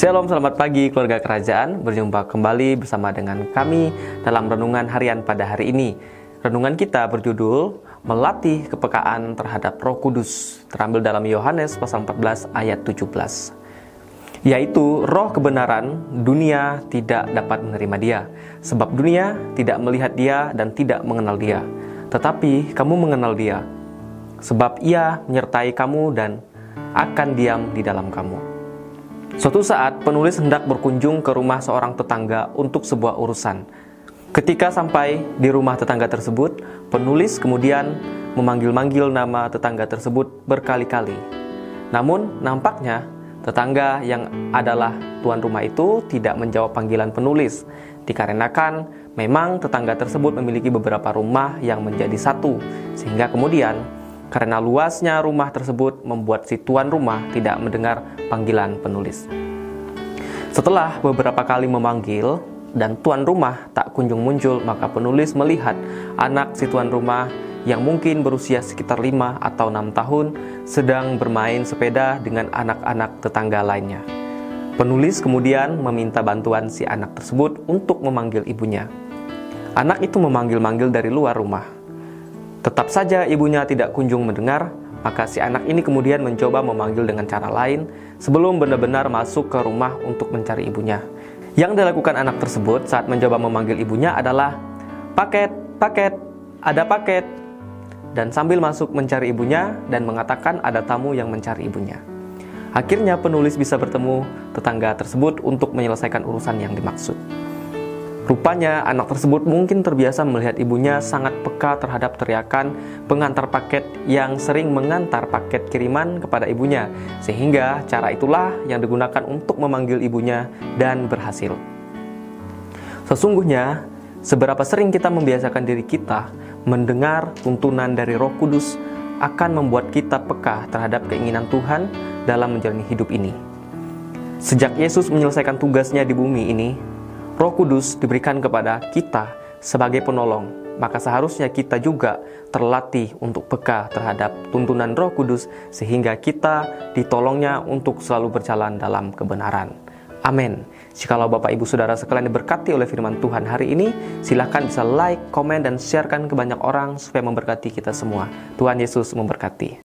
Shalom, selamat pagi keluarga kerajaan. Berjumpa kembali bersama dengan kami dalam renungan harian pada hari ini. Renungan kita berjudul Melatih Kepekaan Terhadap Roh Kudus, terambil dalam Yohanes pasal 14 ayat 17. Yaitu roh kebenaran, dunia tidak dapat menerima dia, sebab dunia tidak melihat dia dan tidak mengenal dia. Tetapi kamu mengenal dia, sebab ia menyertai kamu dan akan diam di dalam kamu. Suatu saat, penulis hendak berkunjung ke rumah seorang tetangga untuk sebuah urusan. Ketika sampai di rumah tetangga tersebut, penulis kemudian memanggil-manggil nama tetangga tersebut berkali-kali. Namun, nampaknya tetangga yang adalah tuan rumah itu tidak menjawab panggilan penulis, dikarenakan memang tetangga tersebut memiliki beberapa rumah yang menjadi satu, sehingga kemudian karena luasnya rumah tersebut membuat si tuan rumah tidak mendengar panggilan penulis. Setelah beberapa kali memanggil dan tuan rumah tak kunjung muncul, maka penulis melihat anak si tuan rumah yang mungkin berusia sekitar 5 atau 6 tahun sedang bermain sepeda dengan anak-anak tetangga lainnya. Penulis kemudian meminta bantuan si anak tersebut untuk memanggil ibunya. Anak itu memanggil-manggil dari luar rumah. Tetap saja ibunya tidak kunjung mendengar, maka si anak ini kemudian mencoba memanggil dengan cara lain sebelum benar-benar masuk ke rumah untuk mencari ibunya. Yang dilakukan anak tersebut saat mencoba memanggil ibunya adalah paket, paket, ada paket, dan sambil masuk mencari ibunya dan mengatakan ada tamu yang mencari ibunya. Akhirnya penulis bisa bertemu tetangga tersebut untuk menyelesaikan urusan yang dimaksud. Rupanya anak tersebut mungkin terbiasa melihat ibunya sangat peka terhadap teriakan pengantar paket yang sering mengantar paket kiriman kepada ibunya, sehingga cara itulah yang digunakan untuk memanggil ibunya dan berhasil. Sesungguhnya, seberapa sering kita membiasakan diri kita mendengar tuntunan dari Roh Kudus akan membuat kita peka terhadap keinginan Tuhan dalam menjalani hidup ini. Sejak Yesus menyelesaikan tugasnya di bumi ini, Roh Kudus diberikan kepada kita sebagai penolong, maka seharusnya kita juga terlatih untuk peka terhadap tuntunan Roh Kudus sehingga kita ditolongnya untuk selalu berjalan dalam kebenaran. Amin. Jikalau Bapak Ibu Saudara sekalian diberkati oleh firman Tuhan hari ini, silakan bisa like, komen, dan sharekan ke banyak orang supaya memberkati kita semua. Tuhan Yesus memberkati.